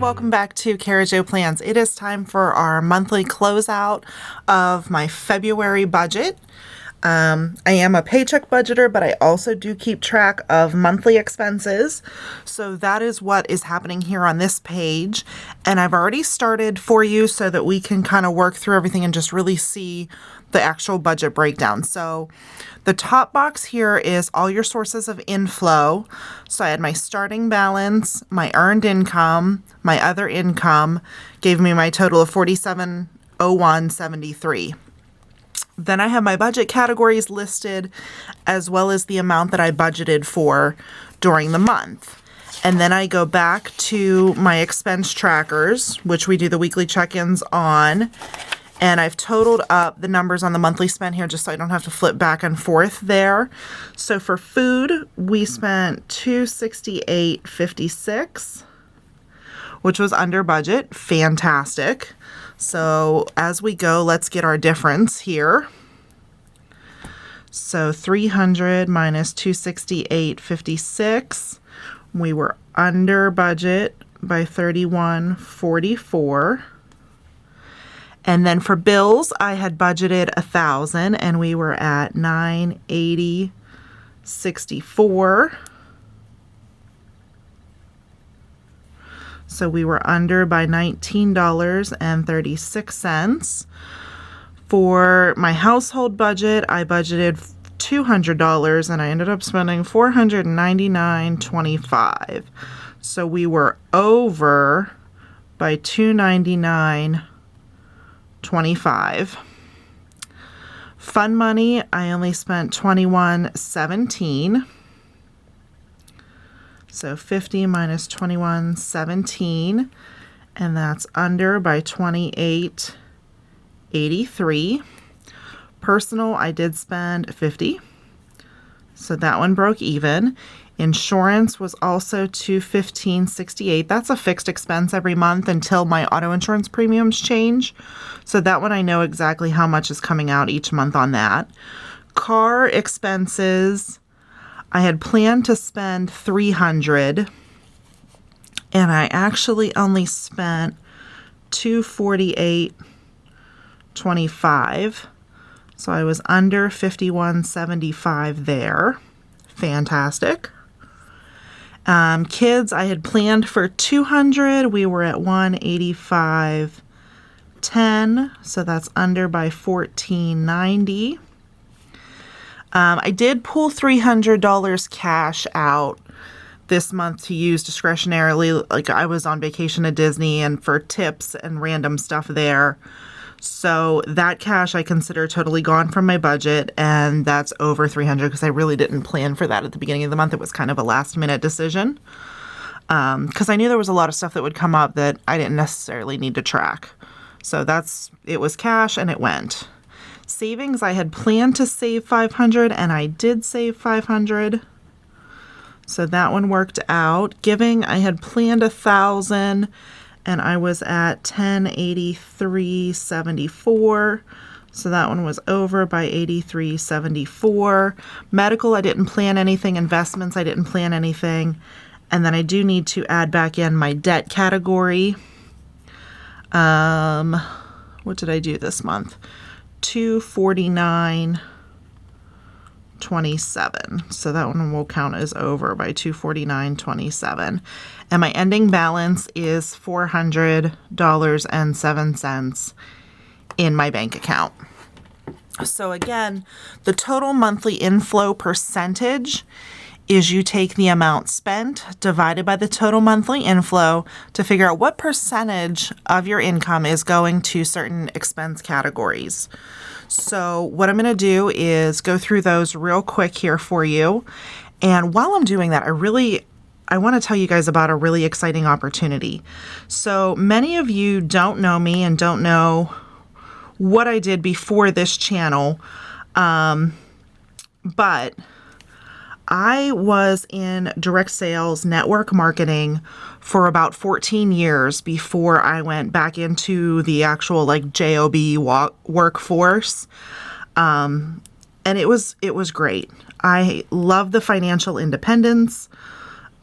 welcome back to Cara Plans. It is time for our monthly closeout of my February budget. I am a paycheck budgeter, but I also do keep track of monthly expenses. So that is what is happening here on this page. And I've already started for you so that we can kind of work through everything and just really see the actual budget breakdown. So the top box here is all your sources of inflow. So I had my starting balance, my earned income, my other income gave me my total of $47,01.73. Then I have my budget categories listed as well as the amount that I budgeted for during the month. And then I go back to my expense trackers, which we do the weekly check-ins on. And I've totaled up the numbers on the monthly spend here just so I don't have to flip back and forth there. So for food, we spent $268.56, which was under budget. Fantastic. So as we go, let's get our difference here. So 300 minus 268.56, we were under budget by 31.44. And then for bills, I had budgeted 1,000 and we were at 980.64. So we were under by $19.36. For my household budget, I budgeted $200 and I ended up spending $499.25. So we were over by $299.25. Fun money, I only spent $21.17. So 50 minus 21.17, and that's under by 28.83. Personal, I did spend 50, so that one broke even. Insurance was also $215.68. That's a fixed expense every month until my auto insurance premiums change. So that one I know exactly how much is coming out each month on that. Car expenses, I had planned to spend $300 and I actually only spent $248.25. So I was under $51.75 there. Fantastic. Kids, I had planned for $200. We were at $185.10. So that's under by $14.90. I did pull $300 cash out this month to use discretionarily. Like I was on vacation to Disney and for tips and random stuff there. So that cash I consider totally gone from my budget, and that's over $300 because I really didn't plan for that at the beginning of the month. It was kind of a last minute decision because I knew there was a lot of stuff that would come up that I didn't necessarily need to track. So it was cash and it went. Savings, I had planned to save $500 and I did save $500. So that one worked out. Giving, I had planned $1,000 and I was at $1083.74. So that one was over by $83.74. Medical, I didn't plan anything. Investments, I didn't plan anything. And then I do need to add back in my debt category. What did I do this month? $249.27. So that one will count as over by $249.27. And my ending balance is $400.07 in my bank account. So again, the total monthly inflow percentage is you take the amount spent divided by the total monthly inflow to figure out what percentage of your income is going to certain expense categories. So what I'm going to do is go through those real quick here for you. And while I'm doing that, I want to tell you guys about a really exciting opportunity. So many of you don't know me and don't know what I did before this channel, but I was in direct sales network marketing for about 14 years before I went back into the actual job workforce. And it was great. I love the financial independence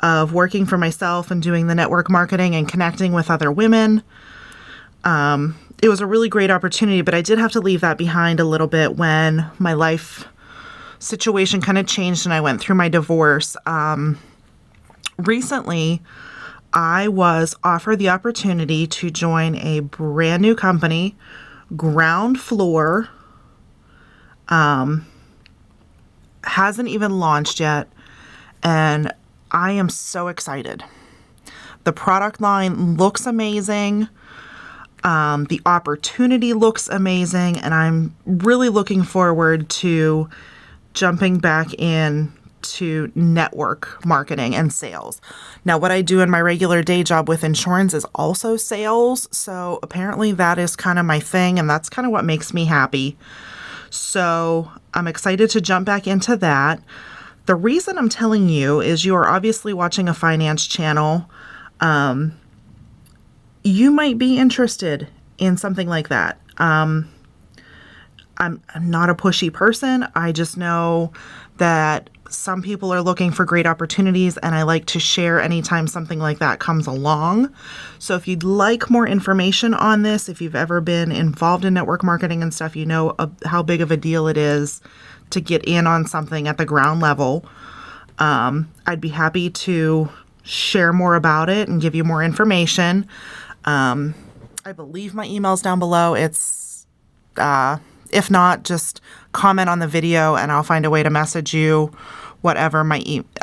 of working for myself and doing the network marketing and connecting with other women. It was a really great opportunity, but I did have to leave that behind a little bit when my life situation kind of changed and I went through my divorce. Recently, I was offered the opportunity to join a brand new company, ground floor, hasn't even launched yet, and I am so excited. The product line looks amazing. The opportunity looks amazing, and I'm really looking forward to jumping back in to network marketing and sales. Now, what I do in my regular day job with insurance is also sales, so apparently that is kind of my thing, and that's kind of what makes me happy. So I'm excited to jump back into that. The reason I'm telling you is you are obviously watching a finance channel. You might be interested in something like that. I'm not a pushy person. I just know that some people are looking for great opportunities, and I like to share anytime something like that comes along. So if you'd like more information on this, if you've ever been involved in network marketing and stuff, you know how big of a deal it is to get in on something at the ground level. I'd be happy to share more about it and give you more information. I believe my email's down below. It's, if not, just comment on the video and I'll find a way to message you, whatever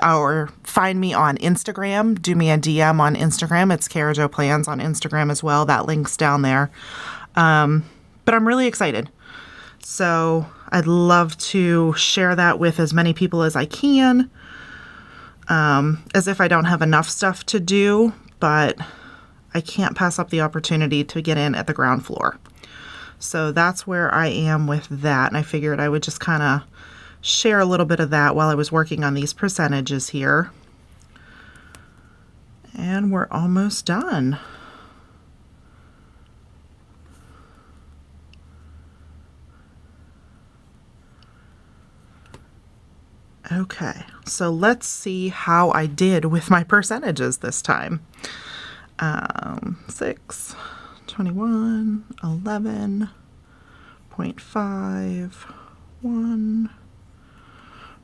or find me on Instagram. Do me a DM on Instagram. It's Cara Jo Plans on Instagram as well. That link's down there. But I'm really excited. So I'd love to share that with as many people as I can. As if I don't have enough stuff to do, but I can't pass up the opportunity to get in at the ground floor. So that's where I am with that. And I figured I would just kind of share a little bit of that while I was working on these percentages here. And we're almost done. Okay, so let's see how I did with my percentages this time. 6, 21, 11.5, 1,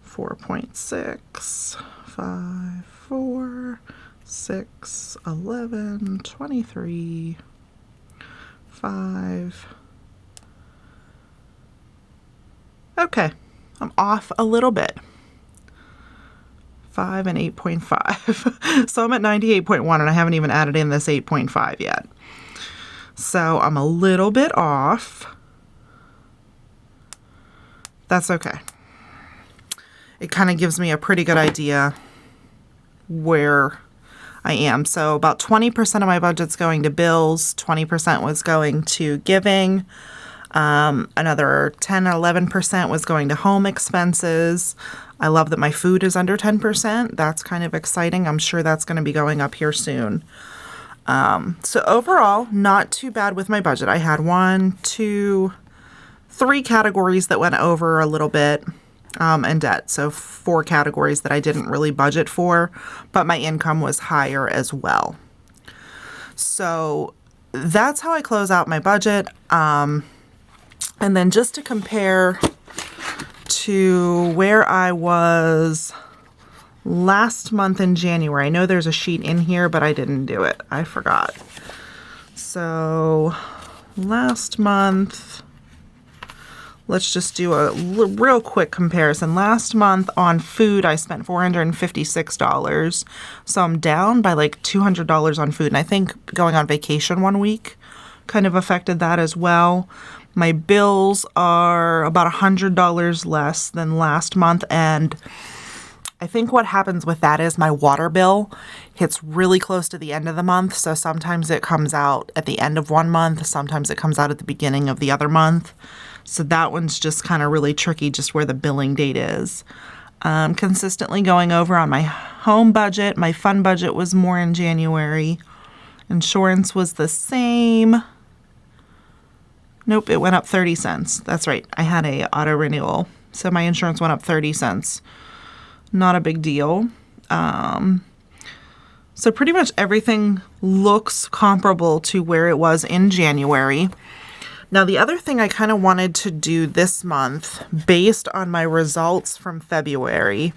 4.6, 5, 4, 6, 11, 23, 5. Okay, I'm off a little bit. 5 and 8.5. So I'm at 98.1 and I haven't even added in this 8.5 yet. So I'm a little bit off. That's okay. It kind of gives me a pretty good idea where I am. So about 20% of my budget's going to bills, 20% was going to giving, another 10 or 11% was going to home expenses. I love that my food is under 10%. That's kind of exciting. I'm sure that's going to be going up here soon. So overall, not too bad with my budget. I had 1, 2, 3 categories that went over a little bit, and debt. So 4 categories that I didn't really budget for, but my income was higher as well. So that's how I close out my budget. And then just to compare to where I was last month in January. I know there's a sheet in here, but I didn't do it. I forgot. So last month, let's just do a real quick comparison. Last month on food, I spent $456. So I'm down by like $200 on food. And I think going on vacation one week kind of affected that as well. My bills are about $100 less than last month, and I think what happens with that is my water bill hits really close to the end of the month, so sometimes it comes out at the end of one month, sometimes it comes out at the beginning of the other month. So that one's just kind of really tricky, just where the billing date is. Consistently going over on my home budget. My fund budget was more in January. Insurance was the same. Nope, it went up 30 cents. That's right. I had a auto renewal. So my insurance went up 30 cents. Not a big deal. So pretty much everything looks comparable to where it was in January. Now, the other thing I kind of wanted to do this month, based on my results from February,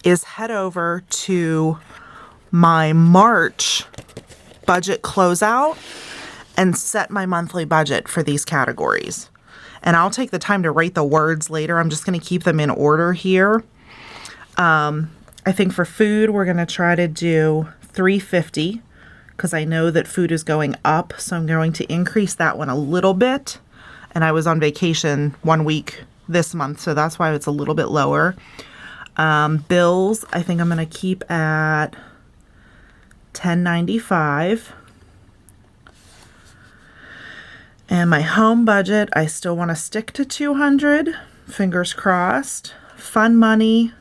is head over to my March budget closeout and set my monthly budget for these categories. And I'll take the time to write the words later. I'm just going to keep them in order here. I think for food, we're going to try to do $3.50 because I know that food is going up. So I'm going to increase that one a little bit. And I was on vacation 1 week this month, so that's why it's a little bit lower. Bills, I think I'm going to keep at $10.95. And my home budget, I still want to stick to $200. Fingers crossed. Fun money,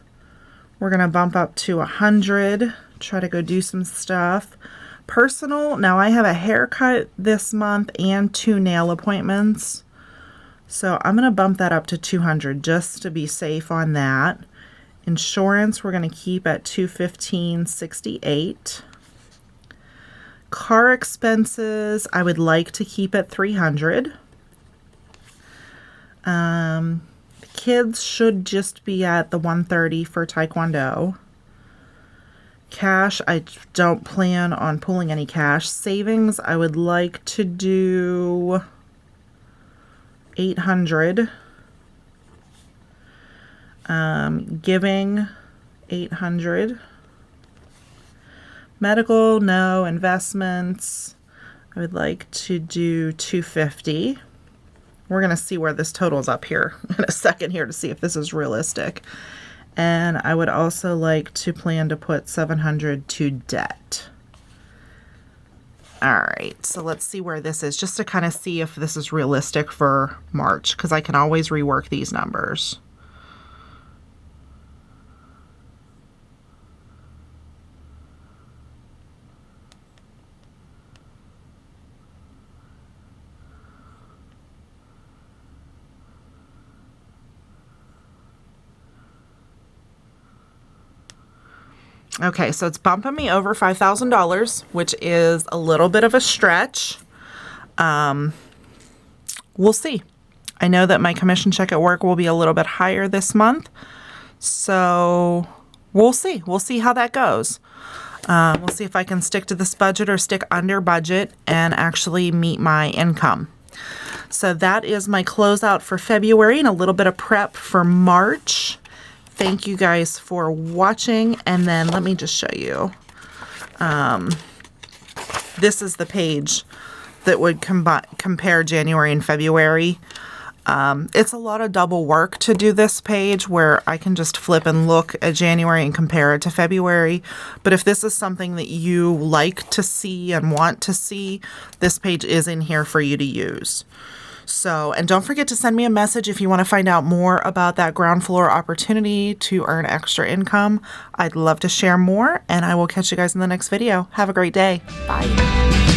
we're going to bump up to $100. Try to go do some stuff. Personal, now I have a haircut this month and 2 nail appointments. So I'm going to bump that up to $200 just to be safe on that. Insurance, we're going to keep at $215.68. Car expenses, I would like to keep at $300. The kids should just be at the $130 for Taekwondo. Cash, I don't plan on pulling any cash. Savings, I would like to do $800. Giving, $800. Medical, no. Investments, I would like to do $250. We're going to see where this totals up here in a second here to see if this is realistic. And I would also like to plan to put $700 to debt. All right, so let's see where this is, just to kind of see if this is realistic for March, because I can always rework these numbers. Okay, so it's bumping me over $5,000, which is a little bit of a stretch. We'll see. I know that my commission check at work will be a little bit higher this month. So we'll see. We'll see how that goes. We'll see if I can stick to this budget or stick under budget and actually meet my income. So that is my closeout for February and a little bit of prep for March. Thank you guys for watching, and then let me just show you. This is the page that would compare January and February. It's a lot of double work to do this page where I can just flip and look at January and compare it to February. But if this is something that you like to see and want to see, this page is in here for you to use. So, and don't forget to send me a message if you want to find out more about that ground floor opportunity to earn extra income. I'd love to share more, and I will catch you guys in the next video. Have a great day. Bye.